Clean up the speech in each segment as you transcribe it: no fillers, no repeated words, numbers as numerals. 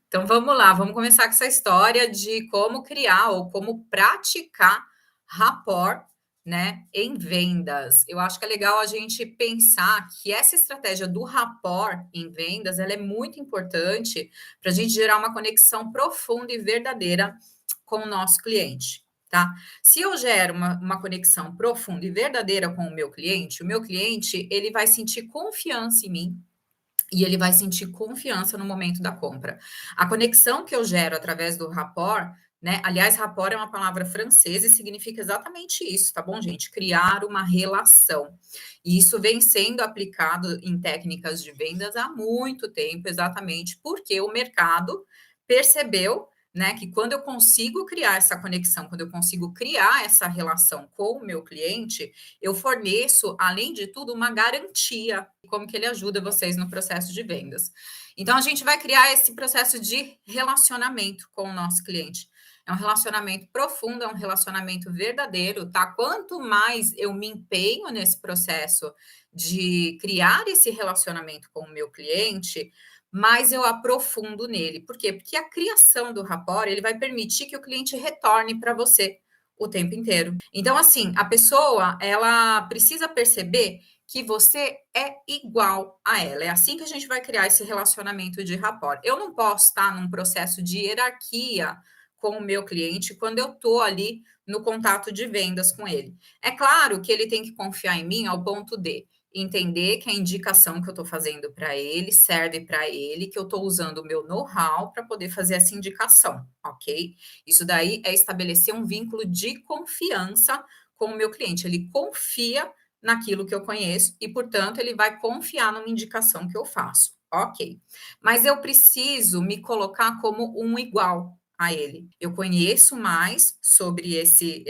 Então vamos lá, vamos começar com essa história de como criar ou como praticar rapport, né, em vendas. Eu acho que é legal a gente pensar que essa estratégia do rapport em vendas, ela é muito importante para a gente gerar uma conexão profunda e verdadeira com o nosso cliente, tá? Se eu gero uma conexão profunda e verdadeira com o meu cliente, ele vai sentir confiança em mim, e ele vai sentir confiança no momento da compra. A conexão que eu gero através do rapport, né? Aliás, rapport é uma palavra francesa e significa exatamente isso, tá bom, gente? Criar uma relação. E isso vem sendo aplicado em técnicas de vendas há muito tempo, exatamente porque o mercado percebeu, né, que quando eu consigo criar essa conexão, quando eu consigo criar essa relação com o meu cliente, eu forneço, além de tudo, uma garantia, como que ele ajuda vocês no processo de vendas. Então, a gente vai criar esse processo de relacionamento com o nosso cliente. É um relacionamento profundo, é um relacionamento verdadeiro, tá? Quanto mais eu me empenho nesse processo de criar esse relacionamento com o meu cliente, mais eu aprofundo nele. Por quê? Porque a criação do rapport, ele vai permitir que o cliente retorne para você o tempo inteiro. Então, assim, a pessoa, ela precisa perceber que você é igual a ela. É assim que a gente vai criar esse relacionamento de rapport. Eu não posso estar num processo de hierarquia com o meu cliente quando eu estou ali no contato de vendas com ele. É claro que ele tem que confiar em mim ao ponto de entender que a indicação que eu estou fazendo para ele serve para ele, que eu estou usando o meu know-how para poder fazer essa indicação, ok? Isso daí é estabelecer um vínculo de confiança com o meu cliente. Ele confia naquilo que eu conheço e, portanto, ele vai confiar numa indicação que eu faço. Ok. Mas eu preciso me colocar como um igual a ele. Eu conheço mais sobre esse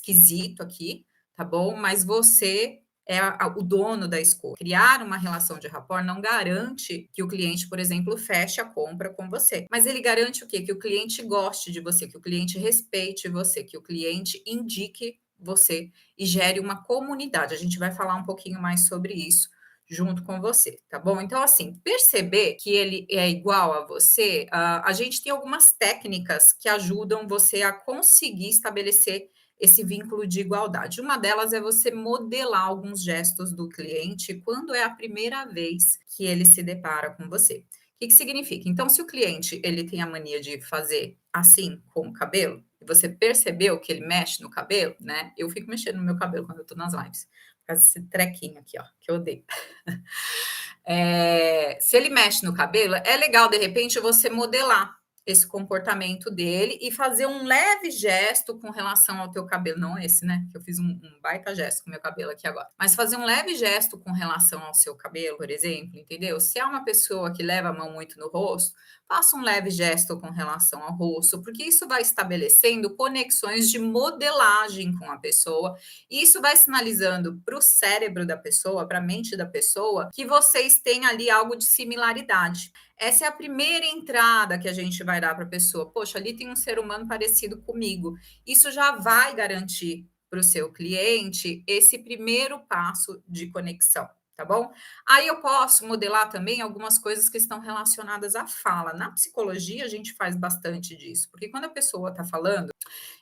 quesito aqui, tá bom? Mas você é o dono da escolha. Criar uma relação de rapport não garante que o cliente, por exemplo, feche a compra com você. Mas ele garante o quê? Que o cliente goste de você, que o cliente respeite você, que o cliente indique você e gere uma comunidade. A gente vai falar um pouquinho mais sobre isso junto com você, tá bom? Então, assim, perceber que ele é igual a você, a gente tem algumas técnicas que ajudam você a conseguir estabelecer esse vínculo de igualdade. Uma delas é você modelar alguns gestos do cliente quando é a primeira vez que ele se depara com você. O que significa? Então, se o cliente ele tem a mania de fazer assim com o cabelo, e você percebeu que ele mexe no cabelo, né? Eu fico mexendo no meu cabelo quando eu tô nas lives. Faz esse trequinho aqui, ó, que eu odeio. Se ele mexe no cabelo, é legal, de repente, você modelar esse comportamento dele e fazer um leve gesto com relação ao teu cabelo. Não esse, né? Que eu fiz um baita gesto com o meu cabelo aqui agora. Mas fazer um leve gesto com relação ao seu cabelo, por exemplo, entendeu? Se é uma pessoa que leva a mão muito no rosto, faça um leve gesto com relação ao rosto, porque isso vai estabelecendo conexões de modelagem com a pessoa, e isso vai sinalizando para o cérebro da pessoa, para a mente da pessoa, que vocês têm ali algo de similaridade. Essa é a primeira entrada que a gente vai dar para a pessoa. Poxa, ali tem um ser humano parecido comigo. Isso já vai garantir para o seu cliente esse primeiro passo de conexão, tá bom? Aí eu posso modelar também algumas coisas que estão relacionadas à fala. Na psicologia, a gente faz bastante disso, porque quando a pessoa está falando,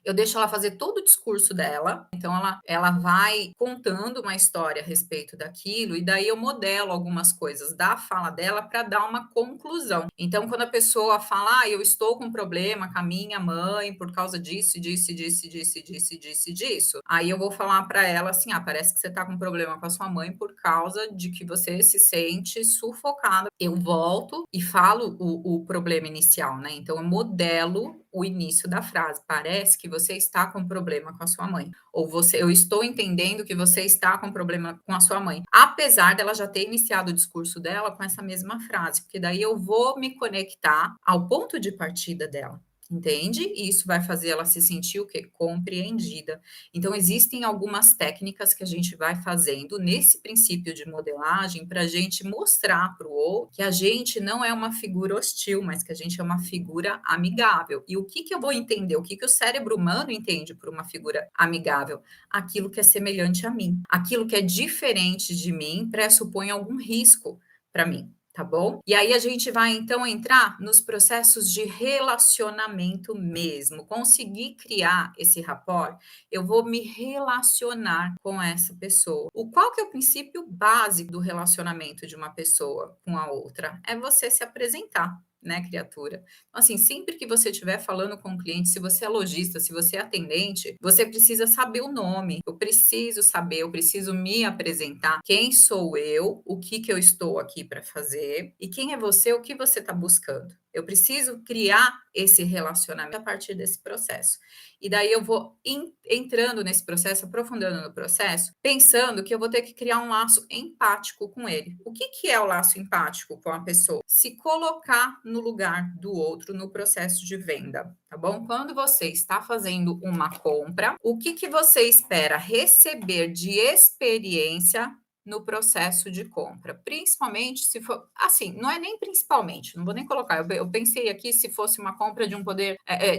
eu deixo ela fazer todo o discurso dela, então ela vai contando uma história a respeito daquilo, e daí eu modelo algumas coisas da fala dela para dar uma conclusão. Então, quando a pessoa fala, eu estou com um problema com a minha mãe por causa disso, disso, disso, disso, disso, disso, disso, aí eu vou falar para ela assim: parece que você está com um problema com a sua mãe por causa de que você se sente sufocada. Eu volto e falo o problema inicial, né? Então, eu modelo o início da frase. Parece que você está com problema com a sua mãe. Ou eu estou entendendo que você está com problema com a sua mãe. Apesar dela já ter iniciado o discurso dela com essa mesma frase, porque daí eu vou me conectar ao ponto de partida dela. Entende? E isso vai fazer ela se sentir o quê? Compreendida. Então, existem algumas técnicas que a gente vai fazendo nesse princípio de modelagem para a gente mostrar para o outro que a gente não é uma figura hostil, mas que a gente é uma figura amigável. E o que eu vou entender? O que o cérebro humano entende por uma figura amigável? Aquilo que é semelhante a mim. Aquilo que é diferente de mim pressupõe algum risco para mim. tá bom? E aí a gente vai então entrar nos processos de relacionamento mesmo, conseguir criar esse rapport, eu vou me relacionar com essa pessoa. O qual que é o princípio básico do relacionamento de uma pessoa com a outra? É você se apresentar. Né, criatura? Então, assim, sempre que você estiver falando com o cliente, se você é lojista, se você é atendente, você precisa saber o nome. Eu preciso saber, eu preciso me apresentar. Quem sou eu? O que que eu estou aqui para fazer? E quem é você? O que você está buscando? Eu preciso criar esse relacionamento a partir desse processo. E daí eu vou entrando nesse processo, aprofundando no processo, pensando que eu vou ter que criar um laço empático com ele. O que que é o laço empático com a pessoa? Se colocar no lugar do outro no processo de venda, tá bom? Quando você está fazendo uma compra, o que que você espera receber de experiência no processo de compra, principalmente se for assim, não é nem principalmente, não vou nem colocar. Eu pensei aqui se fosse uma compra de um poder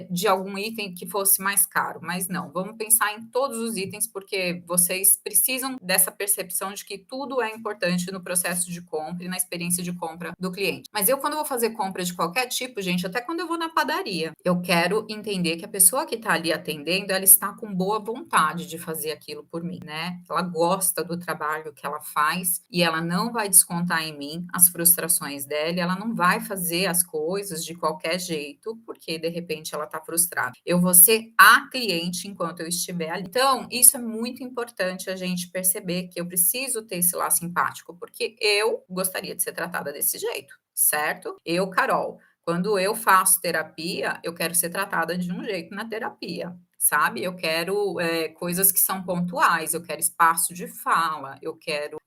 de algum item que fosse mais caro, mas não. Vamos pensar em todos os itens porque vocês precisam dessa percepção de que tudo é importante no processo de compra e na experiência de compra do cliente. Mas eu quando vou fazer compra de qualquer tipo, gente, até quando eu vou na padaria, eu quero entender que a pessoa que está ali atendendo, ela está com boa vontade de fazer aquilo por mim, né? Ela gosta do trabalho que ela faz e ela não vai descontar em mim as frustrações dela, ela não vai fazer as coisas de qualquer jeito, porque de repente ela está frustrada. Eu vou ser a cliente enquanto eu estiver ali. Então, isso é muito importante a gente perceber que eu preciso ter esse laço simpático, porque eu gostaria de ser tratada desse jeito, certo? Eu, Carol, quando eu faço terapia, eu quero ser tratada de um jeito na terapia, sabe? Eu quero coisas que são pontuais, eu quero espaço de fala, eu quero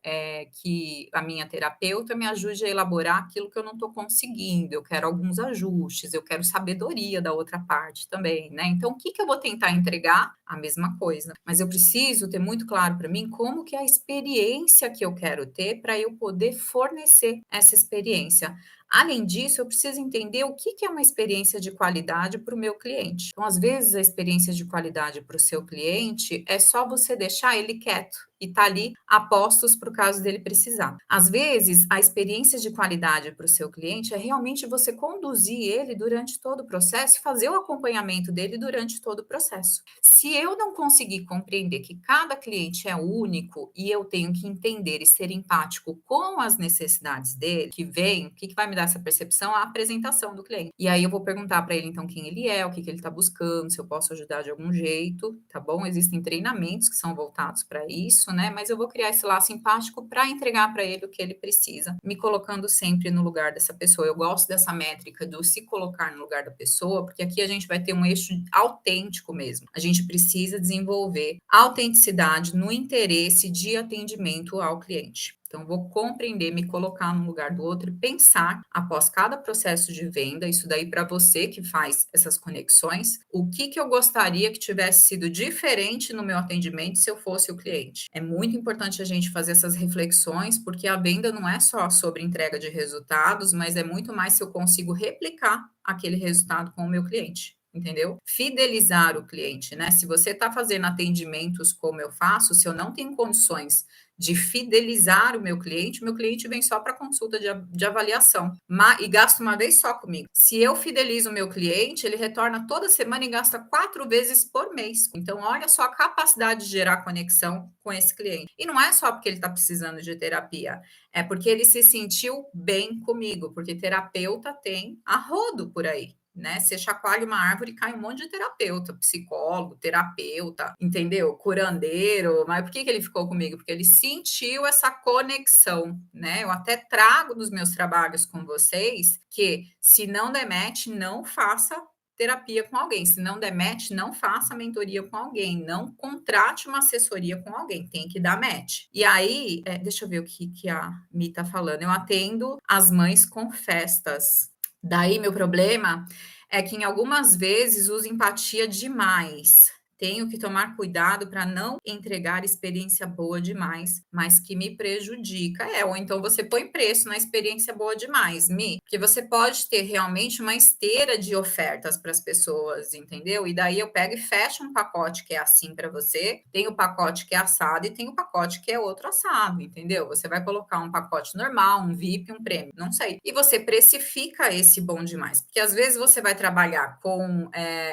que a minha terapeuta me ajude a elaborar aquilo que eu não estou conseguindo, eu quero alguns ajustes, eu quero sabedoria da outra parte também, né? Então, o que que eu vou tentar entregar? A mesma coisa. Mas eu preciso ter muito claro para mim como que é a experiência que eu quero ter para eu poder fornecer essa experiência. Além disso, eu preciso entender o que que é uma experiência de qualidade para o meu cliente. Então, às vezes, a experiência de qualidade para o seu cliente é só você deixar ele quieto e tá ali a postos para o caso dele precisar. Às vezes, a experiência de qualidade para o seu cliente é realmente você conduzir ele durante todo o processo e fazer o acompanhamento dele durante todo o processo. Se eu não conseguir compreender que cada cliente é único e eu tenho que entender e ser empático com as necessidades dele, que vem, o que que vai me dar essa percepção? A apresentação do cliente. E aí eu vou perguntar para ele então quem ele é, o que que ele está buscando, se eu posso ajudar de algum jeito, tá bom? Existem treinamentos que são voltados para isso, né? Mas eu vou criar esse laço empático para entregar para ele o que ele precisa, me colocando sempre no lugar dessa pessoa. Eu gosto dessa métrica do se colocar no lugar da pessoa, porque aqui a gente vai ter um eixo autêntico mesmo. A gente precisa desenvolver autenticidade no interesse de atendimento ao cliente. Então, vou compreender, me colocar no lugar do outro e pensar, após cada processo de venda, isso daí para você que faz essas conexões, o que que eu gostaria que tivesse sido diferente no meu atendimento se eu fosse o cliente. É muito importante a gente fazer essas reflexões, porque a venda não é só sobre entrega de resultados, mas é muito mais se eu consigo replicar aquele resultado com o meu cliente. Entendeu? Fidelizar o cliente, né? Se você está fazendo atendimentos como eu faço, se eu não tenho condições de fidelizar o meu cliente vem só para consulta de avaliação e gasta uma vez só comigo. Se eu fidelizo o meu cliente, ele retorna toda semana e gasta 4 vezes por mês. Então, olha só a capacidade de gerar conexão com esse cliente. E não é só porque ele está precisando de terapia, é porque ele se sentiu bem comigo, porque terapeuta tem a rodo por aí. Né? Você chacoalha uma árvore e cai um monte de terapeuta, psicólogo, terapeuta, entendeu? Curandeiro. Mas por que que ele ficou comigo? Porque ele sentiu essa conexão, né? Eu até trago nos meus trabalhos com vocês que se não der match, não faça terapia com alguém. Se não der match, não faça mentoria com alguém. Não contrate uma assessoria com alguém. Tem que dar match. E aí, deixa eu ver o que a Mi tá falando. Eu atendo as mães com festas. Daí, meu problema é que em algumas vezes uso empatia demais. tenho que tomar cuidado para não entregar experiência boa demais, mas que me prejudica. Ou então você põe preço na experiência boa demais, porque você pode ter realmente uma esteira de ofertas para as pessoas, entendeu? E daí eu pego e fecho um pacote que é assim para você, tem o pacote que é assado e tem o pacote que é outro assado, entendeu? Você vai colocar um pacote normal, um VIP, um prêmio, não sei. E você precifica esse bom demais, porque às vezes você vai trabalhar com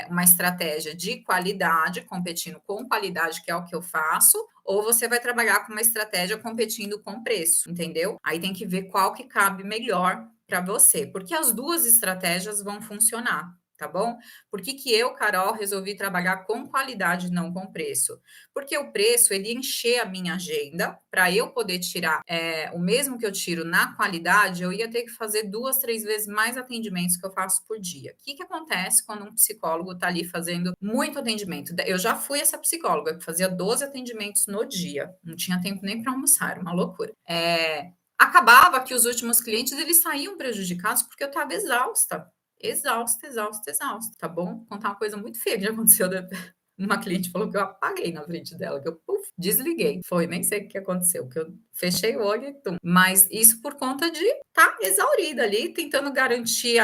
uma estratégia de qualidade, competindo com qualidade, que é o que eu faço, ou você vai trabalhar com uma estratégia competindo com preço, entendeu? Aí tem que ver qual que cabe melhor para você, porque as duas estratégias vão funcionar. Tá bom? Por que que eu, Carol, resolvi trabalhar com qualidade, não com preço? Porque o preço, ele encher a minha agenda, para eu poder tirar o mesmo que eu tiro na qualidade, eu ia ter que fazer 2, 3 vezes mais atendimentos que eu faço por dia. O que que acontece quando um psicólogo está ali fazendo muito atendimento? Eu já fui essa psicóloga que fazia 12 atendimentos no dia, não tinha tempo nem para almoçar, era uma loucura. Acabava que os últimos clientes, eles saíam prejudicados porque eu estava exausta. Exausta, exausta, exausta, tá bom? Vou contar uma coisa muito feia que já aconteceu. Uma cliente falou que eu apaguei na frente dela, que eu desliguei. Foi, nem sei o que aconteceu, que eu fechei o olho e tum. Mas isso por conta de estar exaurida ali, tentando garantir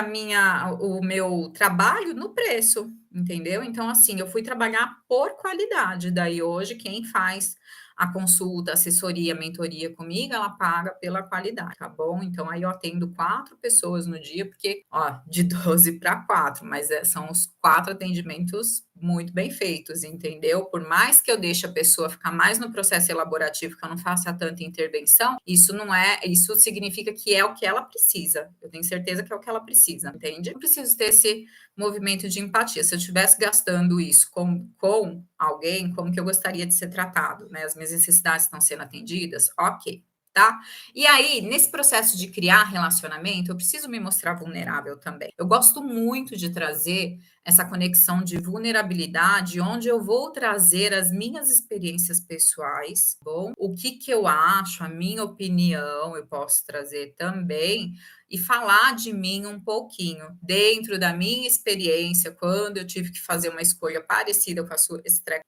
o meu trabalho no preço, entendeu? Então, assim, eu fui trabalhar por qualidade. Daí hoje, quem faz a consulta, assessoria, mentoria comigo, ela paga pela qualidade, tá bom? Então, aí eu atendo 4 pessoas no dia, porque, ó, de 12 para 4, mas são os 4 atendimentos muito bem feitos, entendeu? Por mais que eu deixe a pessoa ficar mais no processo elaborativo, que eu não faça tanta intervenção, isso significa que é o que ela precisa. Eu tenho certeza que é o que ela precisa, entende? Eu preciso ter esse movimento de empatia. Se eu estivesse gastando isso com alguém, como que eu gostaria de ser tratado, né? As minhas necessidades estão sendo atendidas? Ok, tá? E aí, nesse processo de criar relacionamento, eu preciso me mostrar vulnerável também. Eu gosto muito de trazer essa conexão de vulnerabilidade, onde eu vou trazer as minhas experiências pessoais, bom? O que que eu acho, a minha opinião, eu posso trazer também, e falar de mim um pouquinho, dentro da minha experiência, quando eu tive que fazer uma escolha parecida com a sua,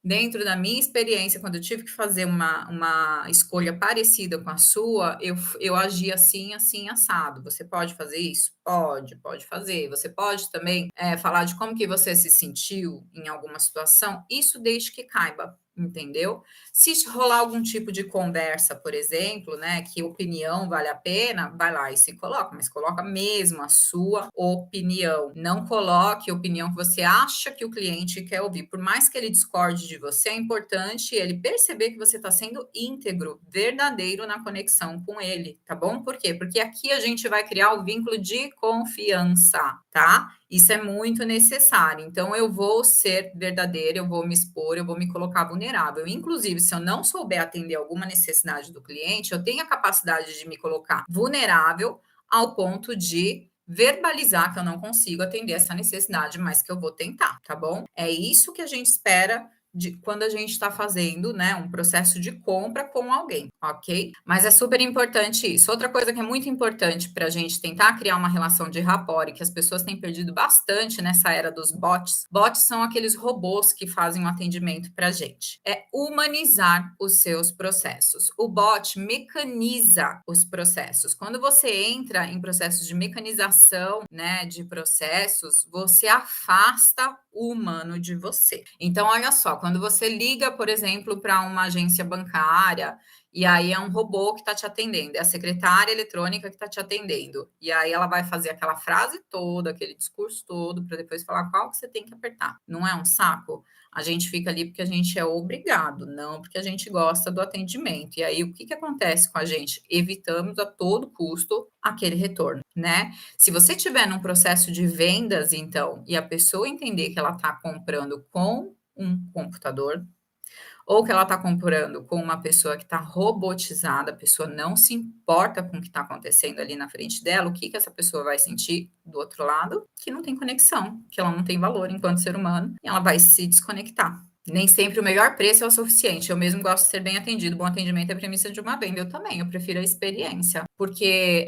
dentro da minha experiência, quando eu tive que fazer uma escolha parecida com a sua, eu agi assim, assim, assado. Você pode fazer isso? Pode fazer. Você pode também falar de como que você se sentiu em alguma situação, isso desde que caiba. Entendeu? Se rolar algum tipo de conversa, por exemplo, né, que opinião vale a pena, vai lá e se coloca, mas coloca mesmo a sua opinião. Não coloque a opinião que você acha que o cliente quer ouvir. Por mais que ele discorde de você, é importante ele perceber que você está sendo íntegro, verdadeiro na conexão com ele, tá bom? Por quê? Porque aqui a gente vai criar o vínculo de confiança, tá? Isso é muito necessário. Então, eu vou ser verdadeira, eu vou me expor, eu vou me colocar vulnerável. Inclusive, se eu não souber atender alguma necessidade do cliente, eu tenho a capacidade de me colocar vulnerável ao ponto de verbalizar que eu não consigo atender essa necessidade, mas que eu vou tentar, tá bom? É isso que a gente espera quando a gente está fazendo, né, um processo de compra com alguém, ok? Mas é super importante isso. Outra coisa que é muito importante para a gente tentar criar uma relação de rapport e que as pessoas têm perdido bastante nessa era dos bots. Bots são aqueles robôs que fazem um atendimento para a gente. É humanizar os seus processos. O bot mecaniza os processos. Quando você entra em processos de mecanização, né, de processos, você afasta o humano de você. Então, olha só, quando você liga, por exemplo, para uma agência bancária, e aí é um robô que está te atendendo, é a secretária eletrônica que está te atendendo. E aí ela vai fazer aquela frase toda, aquele discurso todo, para depois falar qual que você tem que apertar. Não é um saco? A gente fica ali porque a gente é obrigado, não porque a gente gosta do atendimento. E aí, o que que acontece com a gente? Evitamos a todo custo aquele retorno, né? Se você estiver num processo de vendas, então, e a pessoa entender que ela está comprando com um computador, ou que ela está comprando com uma pessoa que está robotizada, a pessoa não se importa com o que está acontecendo ali na frente dela, o que que essa pessoa vai sentir do outro lado? Que não tem conexão, que ela não tem valor enquanto ser humano, e ela vai se desconectar. Nem sempre o melhor preço é o suficiente. Eu mesmo gosto de ser bem atendido. Bom atendimento é a premissa de uma venda. Eu também, eu prefiro a experiência. Porque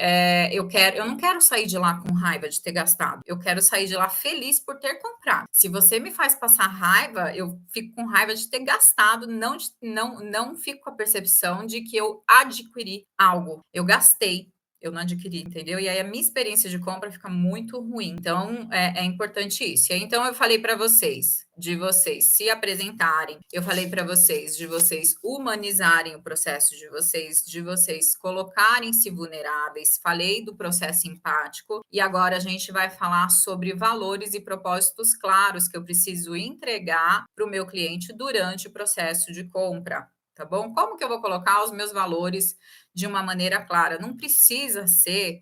eu não quero sair de lá com raiva de ter gastado. Eu quero sair de lá feliz por ter comprado. Se você me faz passar raiva, eu fico com raiva de ter gastado, não fico com a percepção de que eu adquiri algo. Eu gastei. Eu não adquiri, entendeu? E aí a minha experiência de compra fica muito ruim. Então, é importante isso. E aí, então, eu falei para vocês, de vocês se apresentarem, eu falei para vocês, de vocês humanizarem o processo de vocês colocarem-se vulneráveis, falei do processo empático, e agora a gente vai falar sobre valores e propósitos claros que eu preciso entregar para o meu cliente durante o processo de compra. Tá bom? Como que eu vou colocar os meus valores de uma maneira clara? Não precisa ser.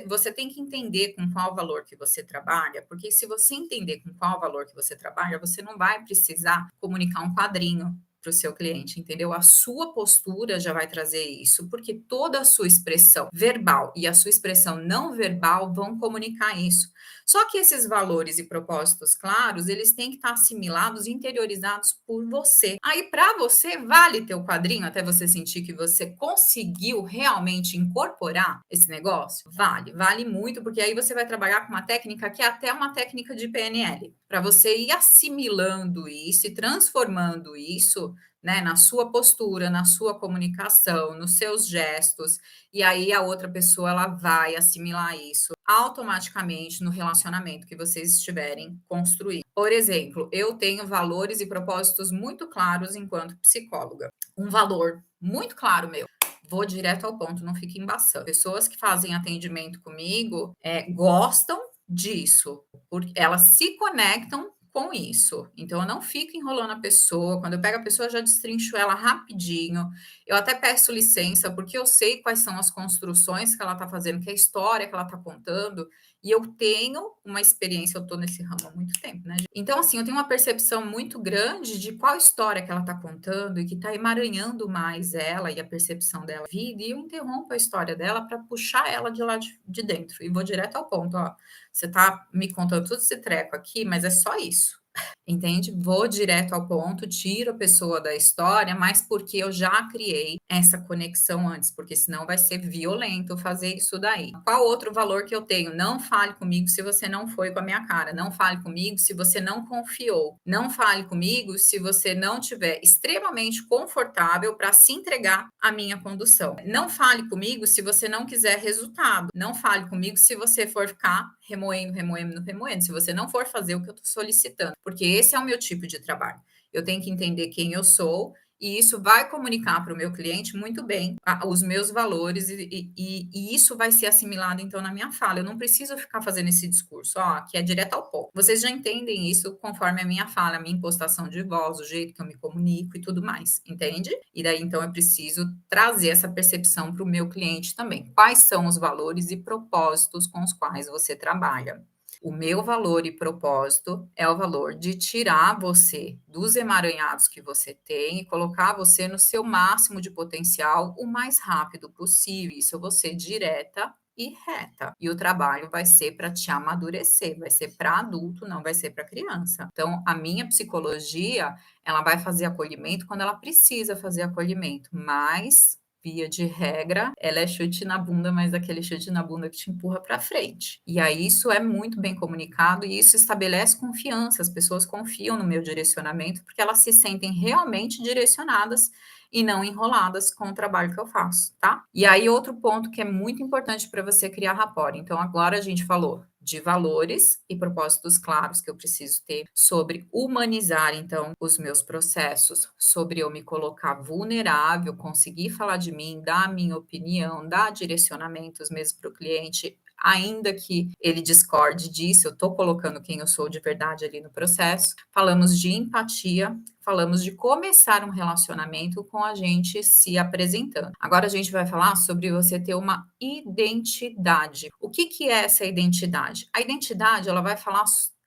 Você tem que entender com qual valor que você trabalha, porque se você entender com qual valor que você trabalha, você não vai precisar comunicar um quadrinho para o seu cliente, entendeu? A sua postura já vai trazer isso, porque toda a sua expressão verbal e a sua expressão não verbal vão comunicar isso. Só que esses valores e propósitos claros, eles têm que estar assimilados e interiorizados por você. Aí, para você, vale ter o quadrinho até você sentir que você conseguiu realmente incorporar esse negócio? Vale, vale muito, porque aí você vai trabalhar com uma técnica que é até uma técnica de PNL, para você ir assimilando isso e transformando isso, né, na sua postura, na sua comunicação, nos seus gestos, e aí a outra pessoa ela vai assimilar isso automaticamente no relacionamento que vocês estiverem construindo. Por exemplo, eu tenho valores e propósitos muito claros enquanto psicóloga. Um valor muito claro meu. Vou direto ao ponto, não fique embaçando. Pessoas que fazem atendimento comigo gostam disso, porque elas se conectam com isso. Então, eu não fico enrolando a pessoa. Quando eu pego a pessoa, eu já destrincho ela rapidinho. Eu até peço licença, porque eu sei quais são as construções que ela está fazendo, que é a história que ela está contando, e eu tenho uma experiência, eu estou nesse ramo há muito tempo, né? Então, assim, eu tenho uma percepção muito grande de qual história que ela está contando e que está emaranhando mais ela e a percepção dela vida, e eu interrompo a história dela para puxar ela de lá de dentro. E vou direto ao ponto, ó. Você está me contando todo esse treco aqui, mas é só isso. Entende? Vou direto ao ponto, tiro a pessoa da história, mas porque eu já criei essa conexão antes, porque senão vai ser violento fazer isso daí. Qual outro valor que eu tenho? Não fale comigo se você não foi com a minha cara. Não fale comigo se você não confiou. Não fale comigo se você não tiver extremamente confortável para se entregar à minha condução. Não fale comigo se você não quiser resultado. Não fale comigo se você for ficar remoendo, remoendo, remoendo. Se você não for fazer o que eu estou solicitando, porque esse é o meu tipo de trabalho. Eu tenho que entender quem eu sou e isso vai comunicar para o meu cliente muito bem os meus valores e isso vai ser assimilado então na minha fala. Eu não preciso ficar fazendo esse discurso, ó, que é direto ao ponto. Vocês já entendem isso conforme a minha fala, a minha impostação de voz, o jeito que eu me comunico e tudo mais, entende? E daí então eu preciso trazer essa percepção para o meu cliente também. Quais são os valores e propósitos com os quais você trabalha? O meu valor e propósito é o valor de tirar você dos emaranhados que você tem e colocar você no seu máximo de potencial o mais rápido possível. Isso eu vou ser direta e reta. E o trabalho vai ser para te amadurecer, vai ser para adulto, não vai ser para criança. Então, a minha psicologia, ela vai fazer acolhimento quando ela precisa fazer acolhimento, mas via de regra, ela é chute na bunda, mas aquele chute na bunda que te empurra para frente. E aí isso é muito bem comunicado e isso estabelece confiança. As pessoas confiam no meu direcionamento porque elas se sentem realmente direcionadas e não enroladas com o trabalho que eu faço, tá? E aí outro ponto que é muito importante para você criar rapport. Então agora a gente falou de valores e propósitos claros que eu preciso ter, sobre humanizar, então, os meus processos, sobre eu me colocar vulnerável, conseguir falar de mim, dar a minha opinião, dar direcionamentos mesmo para o cliente, ainda que ele discorde disso, eu estou colocando quem eu sou de verdade ali no processo. Falamos de empatia, falamos de começar um relacionamento com a gente se apresentando. Agora a gente vai falar sobre você ter uma identidade. O que que é essa identidade? A identidade, ela vai falar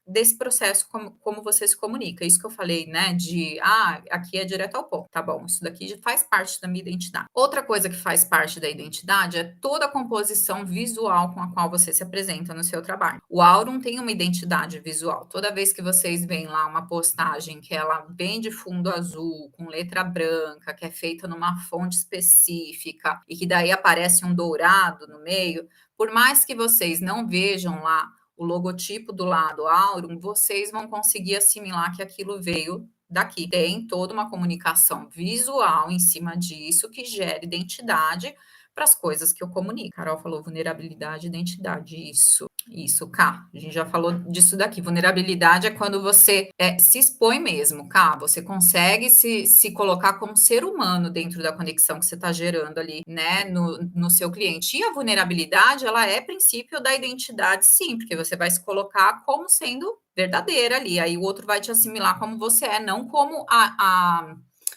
desse processo como você se comunica. Isso que eu falei, né, aqui é direto ao ponto. Tá bom, isso daqui já faz parte da minha identidade. Outra coisa que faz parte da identidade é toda a composição visual com a qual você se apresenta no seu trabalho. O Aurum tem uma identidade visual. Toda vez que vocês veem lá uma postagem que ela vem de fundo azul, com letra branca, que é feita numa fonte específica e que daí aparece um dourado no meio, por mais que vocês não vejam lá o logotipo do lado Aurum, vocês vão conseguir assimilar que aquilo veio daqui. Tem toda uma comunicação visual em cima disso que gera identidade para as coisas que eu comunico. Carol falou vulnerabilidade, identidade, isso, Cá. A gente já falou disso daqui. Vulnerabilidade é quando você se expõe mesmo, Cá. Você consegue se colocar como ser humano dentro da conexão que você está gerando ali, né, no seu cliente. E a vulnerabilidade, ela é princípio da identidade, sim, porque você vai se colocar como sendo verdadeira ali. Aí o outro vai te assimilar como você é, não como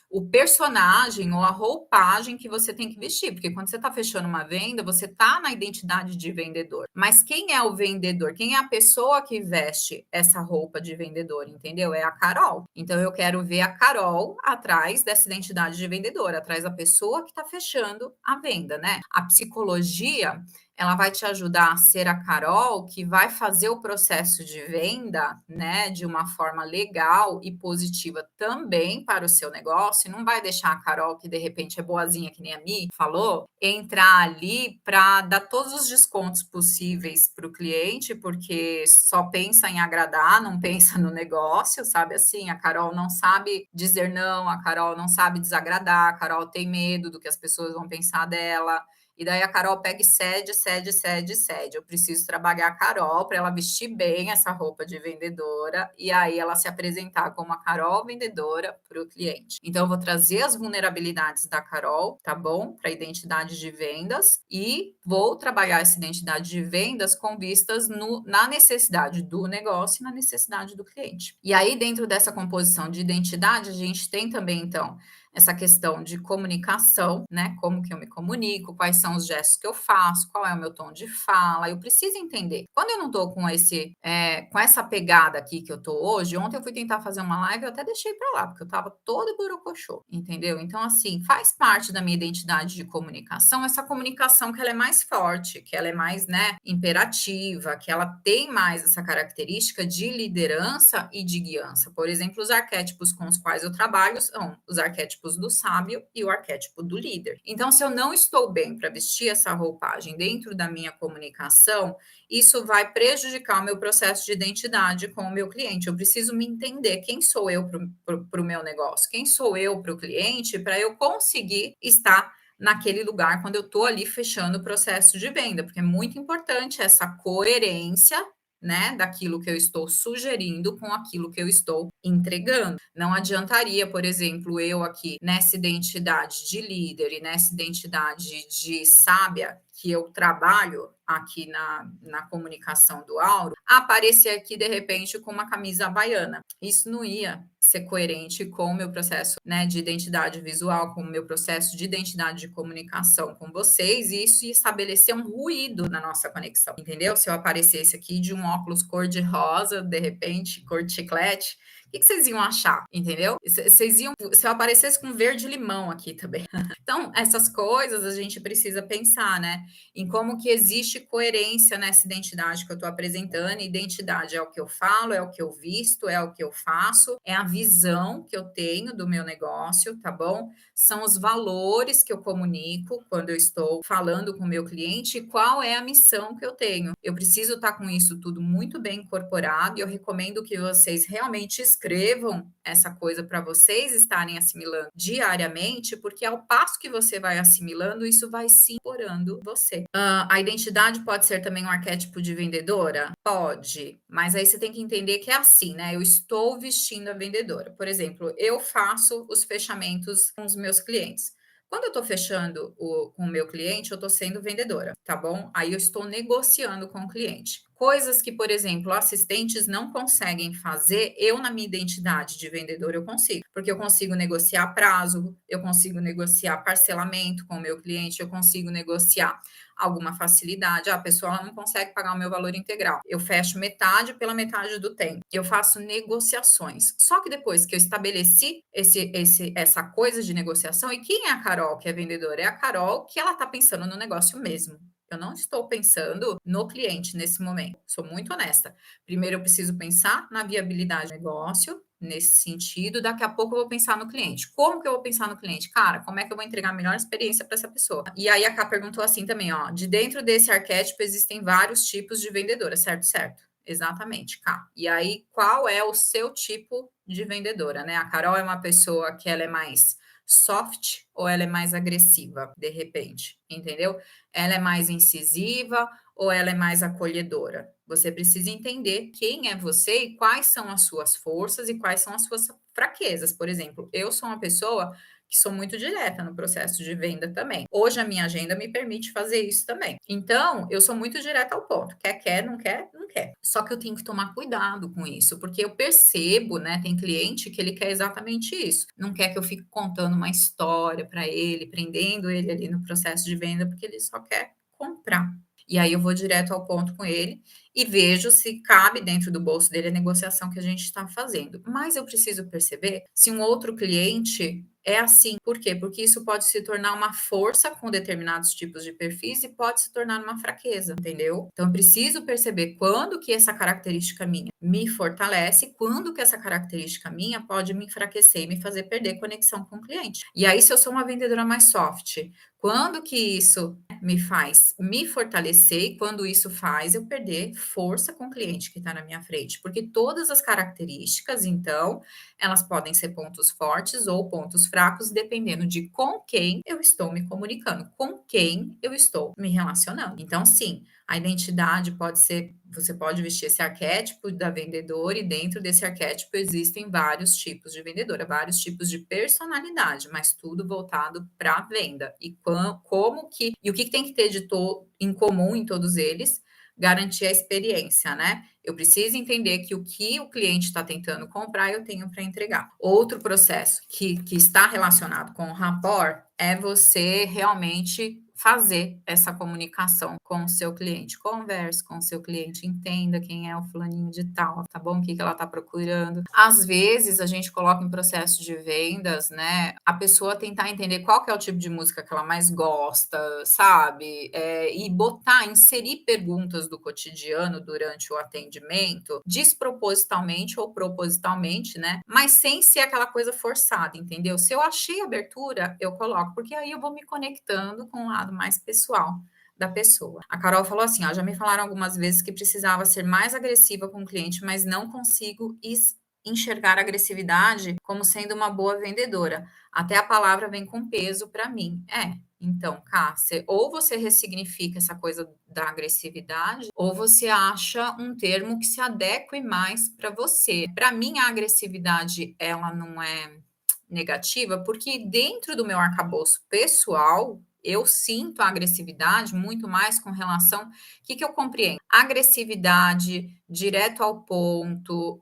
o personagem ou a roupagem que você tem que vestir, porque quando você está fechando uma venda, você está na identidade de vendedor. Mas quem é o vendedor? Quem é a pessoa que veste essa roupa de vendedor, entendeu? É a Carol. Então eu quero ver a Carol atrás dessa identidade de vendedor, atrás da pessoa que está fechando a venda, né? A psicologia, ela vai te ajudar a ser a Carol que vai fazer o processo de venda, né, de uma forma legal e positiva também para o seu negócio. Não vai deixar a Carol, que de repente é boazinha, que nem a Mi falou, entrar ali para dar todos os descontos possíveis para o cliente, porque só pensa em agradar, não pensa no negócio, sabe assim? A Carol não sabe dizer não, a Carol não sabe desagradar, a Carol tem medo do que as pessoas vão pensar dela. E daí a Carol pega e cede, cede, cede, cede. Eu preciso trabalhar a Carol para ela vestir bem essa roupa de vendedora e aí ela se apresentar como a Carol vendedora para o cliente. Então, eu vou trazer as vulnerabilidades da Carol, tá bom? Para a identidade de vendas e vou trabalhar essa identidade de vendas com vistas na necessidade do negócio e na necessidade do cliente. E aí, dentro dessa composição de identidade, a gente tem também, então, essa questão de comunicação, né? Como que eu me comunico, quais são os gestos que eu faço, qual é o meu tom de fala. Eu preciso entender. Quando eu não estou com essa pegada aqui que eu tô hoje, ontem eu fui tentar fazer uma live, eu até deixei para lá, porque eu estava toda borocochô, entendeu? Então, assim, faz parte da minha identidade de comunicação, essa comunicação que ela é mais forte, que ela é mais, né, imperativa, que ela tem mais essa característica de liderança e de guiança. Por exemplo, os arquétipos com os quais eu trabalho são os arquétipos do sábio e o arquétipo do líder. Então, se eu não estou bem para vestir essa roupagem dentro da minha comunicação, isso vai prejudicar o meu processo de identidade com o meu cliente. Eu preciso me entender quem sou eu para o meu negócio, quem sou eu para o cliente, para eu conseguir estar naquele lugar quando eu estou ali fechando o processo de venda, porque é muito importante essa coerência, né, daquilo que eu estou sugerindo com aquilo que eu estou entregando. Não adiantaria, por exemplo, eu aqui nessa identidade de líder e nessa identidade de sábia que eu trabalho aqui na comunicação do Auro, aparecer aqui de repente com uma camisa havaiana. Isso não ia ser coerente com o meu processo, né, de identidade visual, com o meu processo de identidade de comunicação com vocês, e isso ia estabelecer um ruído na nossa conexão, entendeu? Se eu aparecesse aqui de um óculos cor de rosa, de repente, cor de chiclete, o que vocês iam achar, entendeu? Vocês iam, se eu aparecesse com verde limão aqui também. Então, essas coisas a gente precisa pensar, né? Em como que existe coerência nessa identidade que eu estou apresentando. Identidade é o que eu falo, é o que eu visto, é o que eu faço, é a visão que eu tenho do meu negócio, tá bom? São os valores que eu comunico quando eu estou falando com o meu cliente e qual é a missão que eu tenho. Eu preciso estar com isso tudo muito bem incorporado e eu recomendo que vocês realmente escrevam essa coisa para vocês estarem assimilando diariamente, porque ao passo que você vai assimilando, isso vai se incorporando você. A identidade pode ser também um arquétipo de vendedora? Pode, mas aí você tem que entender que é assim, né? Eu estou vestindo a vendedora. Por exemplo, eu faço os fechamentos com os meus clientes. Quando eu estou fechando com o meu cliente, eu estou sendo vendedora, tá bom? Aí eu estou negociando com o cliente. Coisas que, por exemplo, assistentes não conseguem fazer, eu, na minha identidade de vendedor, eu consigo. Porque eu consigo negociar prazo, eu consigo negociar parcelamento com o meu cliente, eu consigo negociar alguma facilidade. A pessoa ela não consegue pagar o meu valor integral. Eu fecho metade pela metade do tempo. Eu faço negociações. Só que depois que eu estabeleci essa coisa de negociação, e quem é a Carol que é vendedora? É a Carol que ela está pensando no negócio mesmo. Eu não estou pensando no cliente nesse momento. Sou muito honesta. Primeiro eu preciso pensar na viabilidade do negócio, nesse sentido. Daqui a pouco eu vou pensar no cliente. Como que eu vou pensar no cliente? Cara, como é que eu vou entregar a melhor experiência para essa pessoa? E aí a Ká perguntou assim também, ó, de dentro desse arquétipo existem vários tipos de vendedora, certo? Certo. Exatamente, Ká. E aí, qual é o seu tipo de vendedora, né? A Carol é uma pessoa que ela é mais soft ou ela é mais agressiva, de repente, entendeu? Ela é mais incisiva ou ela é mais acolhedora? Você precisa entender quem é você e quais são as suas forças e quais são as suas fraquezas. Por exemplo, eu sou uma pessoa que sou muito direta no processo de venda também. Hoje a minha agenda me permite fazer isso também. Então, eu sou muito direta ao ponto. Quer, não quer, não quer. Só que eu tenho que tomar cuidado com isso, porque eu percebo, né? Tem cliente que ele quer exatamente isso. Não quer que eu fique contando uma história para ele, prendendo ele ali no processo de venda, porque ele só quer comprar. E aí eu vou direto ao ponto com ele e vejo se cabe dentro do bolso dele a negociação que a gente está fazendo. Mas eu preciso perceber se um outro cliente é assim. Por quê? Porque isso pode se tornar uma força com determinados tipos de perfis e pode se tornar uma fraqueza, entendeu? Então eu preciso perceber quando que essa característica minha me fortalece, quando que essa característica minha pode me enfraquecer e me fazer perder conexão com o cliente. E aí, se eu sou uma vendedora mais soft, quando que isso me faz me fortalecer e quando isso faz eu perder força com o cliente que está na minha frente? Porque todas as características, então, elas podem ser pontos fortes ou pontos fracos, dependendo de com quem eu estou me comunicando, com quem eu estou me relacionando. Então, sim, a identidade pode ser, você pode vestir esse arquétipo da vendedora, e dentro desse arquétipo existem vários tipos de vendedora, vários tipos de personalidade, mas tudo voltado para a venda. E como que, e o que tem que ter de em comum em todos eles? Garantir a experiência, né? Eu preciso entender que o cliente está tentando comprar, eu tenho para entregar. Outro processo que está relacionado com o rapport é você realmente fazer essa comunicação com o seu cliente. Converse com o seu cliente, entenda quem é o fulaninho de tal, tá bom? O que ela está procurando. Às vezes, a gente coloca em processo de vendas, né, a pessoa tentar entender qual que é o tipo de música que ela mais gosta, sabe? E inserir perguntas do cotidiano durante o atendimento, despropositalmente ou propositalmente, né? Mas sem ser aquela coisa forçada, entendeu? Se eu achei abertura, eu coloco, porque aí eu vou me conectando com o lado mais pessoal da pessoa. A Carol falou assim, ó, já me falaram algumas vezes que precisava ser mais agressiva com o cliente, mas não consigo enxergar a agressividade como sendo uma boa vendedora. Até a palavra vem com peso para mim. Então, Cá, ou você ressignifica essa coisa da agressividade, ou você acha um termo que se adeque mais para você. Para mim, a agressividade, ela não é negativa, porque dentro do meu arcabouço pessoal, eu sinto a agressividade muito mais com relação. O que eu compreendo? Agressividade, direto ao ponto,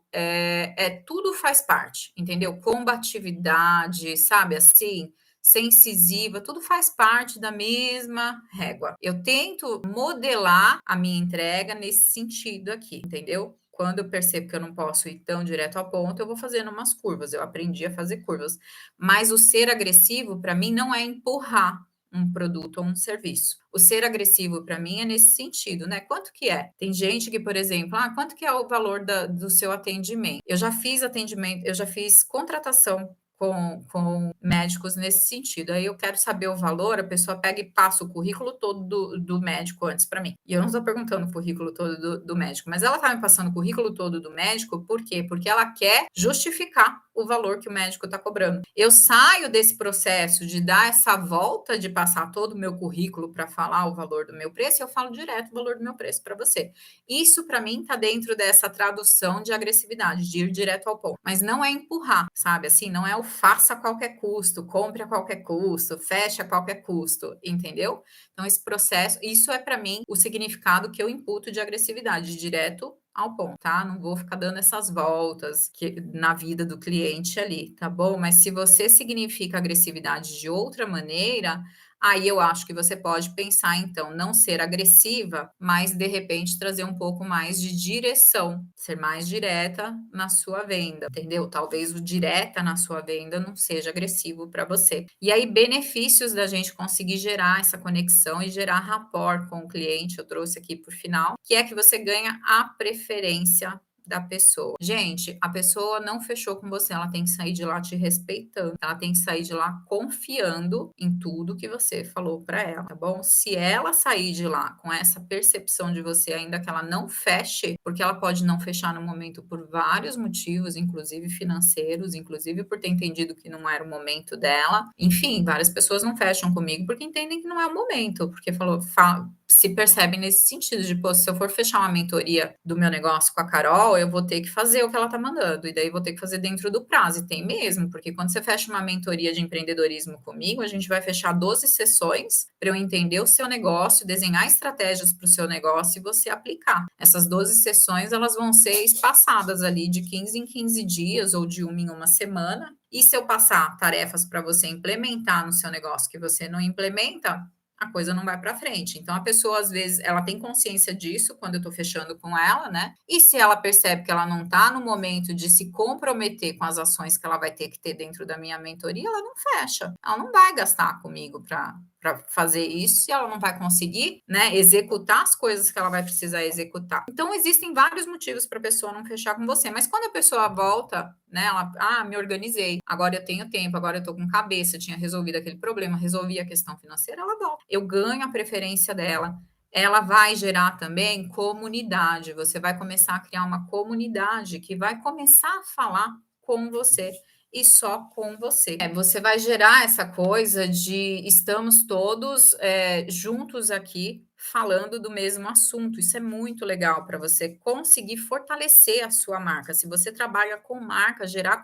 tudo faz parte, entendeu? Combatividade, sabe assim? Ser incisiva, tudo faz parte da mesma régua. Eu tento modelar a minha entrega nesse sentido aqui, entendeu? Quando eu percebo que eu não posso ir tão direto ao ponto, eu vou fazendo umas curvas. Eu aprendi a fazer curvas. Mas o ser agressivo, para mim, não é empurrar um produto ou um serviço. O ser agressivo, para mim, é nesse sentido, né? Quanto que é? Tem gente que, por exemplo, quanto que é o valor do seu atendimento? Eu já fiz atendimento, eu já fiz contratação com médicos nesse sentido. Aí eu quero saber o valor, a pessoa pega e passa o currículo todo do médico antes para mim. E eu não estou perguntando o currículo todo do médico, mas ela está me passando o currículo todo do médico, por quê? Porque ela quer justificar o valor que o médico está cobrando. Eu saio desse processo de dar essa volta de passar todo o meu currículo para falar o valor do meu preço, e eu falo direto o valor do meu preço para você. Isso, para mim, está dentro dessa tradução de agressividade, de ir direto ao ponto. Mas não é empurrar, sabe? Assim, não é o faça a qualquer custo, compre a qualquer custo, feche a qualquer custo, entendeu? Então, esse processo, isso é para mim o significado que eu imputo de agressividade, direto ao ponto, tá? Não vou ficar dando essas voltas na vida do cliente ali, tá bom? Mas se você significa agressividade de outra maneira, Aí eu acho que você pode pensar, então, não ser agressiva, mas de repente trazer um pouco mais de direção, ser mais direta na sua venda, entendeu? Talvez o direta na sua venda não seja agressivo para você. E aí, benefícios da gente conseguir gerar essa conexão e gerar rapport com o cliente, eu trouxe aqui por final, que é que você ganha a preferência da pessoa. Gente, a pessoa não fechou com você, ela tem que sair de lá te respeitando, ela tem que sair de lá confiando em tudo que você falou para ela, tá bom? Se ela sair de lá com essa percepção de você, ainda que ela não feche, porque ela pode não fechar no momento por vários motivos, inclusive financeiros, inclusive por ter entendido que não era o momento dela. Enfim, várias pessoas não fecham comigo porque entendem que não é o momento, porque se percebem nesse sentido de, pô, se eu for fechar uma mentoria do meu negócio com a Carol, eu vou ter que fazer o que ela tá mandando, e daí vou ter que fazer dentro do prazo, e tem mesmo, porque quando você fecha uma mentoria de empreendedorismo comigo, a gente vai fechar 12 sessões para eu entender o seu negócio, desenhar estratégias para o seu negócio e você aplicar. Essas 12 sessões, elas vão ser espaçadas ali de 15 em 15 dias ou de uma em uma semana, e se eu passar tarefas para você implementar no seu negócio que você não implementa, a coisa não vai para frente. Então a pessoa às vezes ela tem consciência disso quando eu estou fechando com ela, né? E se ela percebe que ela não está no momento de se comprometer com as ações que ela vai ter que ter dentro da minha mentoria, ela não fecha. Ela não vai gastar comigo para fazer isso e ela não vai conseguir, né, executar as coisas que ela vai precisar executar. Então existem vários motivos para a pessoa não fechar com você, mas quando a pessoa volta, né, ela, me organizei, agora eu tenho tempo, agora eu tô com cabeça, tinha resolvido aquele problema, resolvi a questão financeira, ela volta. Eu ganho a preferência dela. Ela vai gerar também comunidade. Você vai começar a criar uma comunidade que vai começar a falar com você e só com você. Você vai gerar essa coisa de estamos todos juntos aqui falando do mesmo assunto. Isso é muito legal para você conseguir fortalecer a sua marca. Se você trabalha com marca, gerar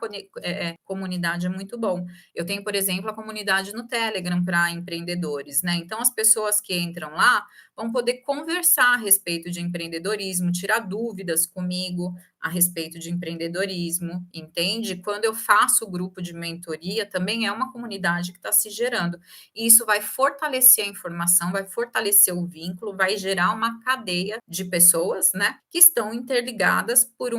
comunidade é muito bom. Eu tenho, por exemplo, a comunidade no Telegram para empreendedores, né? Então, as pessoas que entram lá vão poder conversar a respeito de empreendedorismo, tirar dúvidas comigo a respeito de empreendedorismo, entende? Quando eu faço o grupo de mentoria, também é uma comunidade que está se gerando. E isso vai fortalecer a informação, vai fortalecer o vínculo, vai gerar uma cadeia de pessoas, né, que estão interligadas por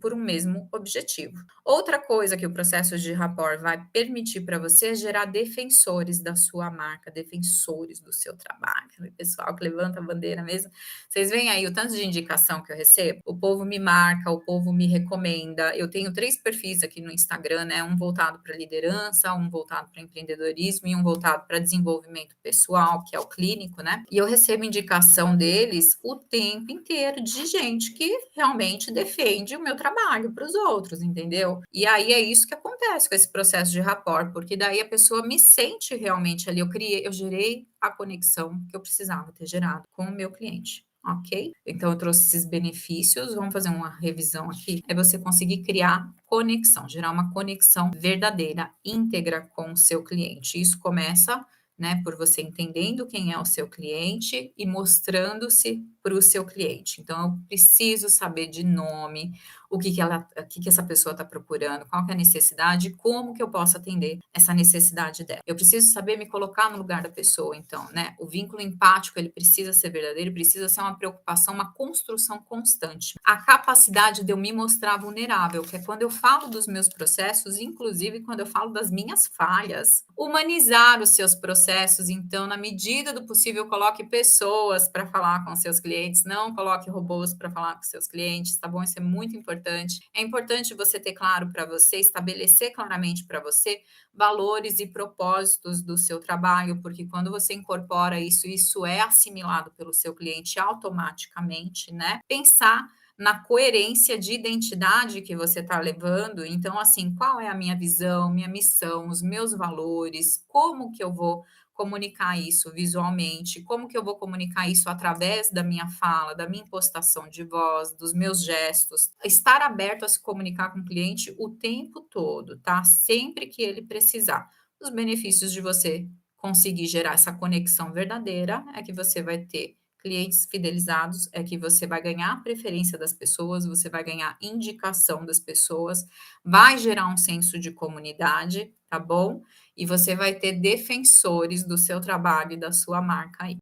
por um mesmo objetivo. Outra coisa que o processo de rapport vai permitir para você é gerar defensores da sua marca, defensores do seu trabalho, o pessoal que levanta a bandeira mesmo. Vocês veem aí o tanto de indicação que eu recebo? O povo me marca, o povo me recomenda. Eu tenho 3 perfis aqui no Instagram, né? Um voltado para liderança, um voltado para empreendedorismo e um voltado para desenvolvimento pessoal, que é o clínico, né? E eu recebo indicação deles o tempo inteiro de gente que realmente defende o meu trabalho para os outros, entendeu? E aí é isso que acontece com esse processo de rapport, porque daí a pessoa me sente realmente ali. Eu gerei a conexão que eu precisava ter gerado com o meu cliente. Ok? Então, eu trouxe esses benefícios. Vamos fazer uma revisão aqui. É você conseguir criar conexão, gerar uma conexão verdadeira, íntegra com o seu cliente. Isso começa, né, por você entendendo quem é o seu cliente e mostrando-se para o seu cliente. Então, eu preciso saber de nome, o que que essa pessoa está procurando, qual que é a necessidade, como que eu posso atender essa necessidade dela. Eu preciso saber me colocar no lugar da pessoa, então, né? O vínculo empático, ele precisa ser verdadeiro, precisa ser uma preocupação, uma construção constante. A capacidade de eu me mostrar vulnerável, que é quando eu falo dos meus processos, inclusive quando eu falo das minhas falhas. Humanizar os seus processos, então, na medida do possível, coloque pessoas para falar com seus clientes, não coloque robôs para falar com seus clientes, tá bom? Isso é muito importante. É importante você ter claro para você, estabelecer claramente para você valores e propósitos do seu trabalho, porque quando você incorpora isso, isso é assimilado pelo seu cliente automaticamente, né? Pensar na coerência de identidade que você está levando. Então, assim, qual é a minha visão, minha missão, os meus valores, como que eu vou comunicar isso visualmente, como que eu vou comunicar isso através da minha fala, da minha impostação de voz, dos meus gestos. Estar aberto a se comunicar com o cliente o tempo todo, tá? Sempre que ele precisar. Os benefícios de você conseguir gerar essa conexão verdadeira é que você vai ter clientes fidelizados, é que você vai ganhar a preferência das pessoas, você vai ganhar indicação das pessoas, vai gerar um senso de comunidade, tá bom? e você vai ter defensores do seu trabalho e da sua marca aí.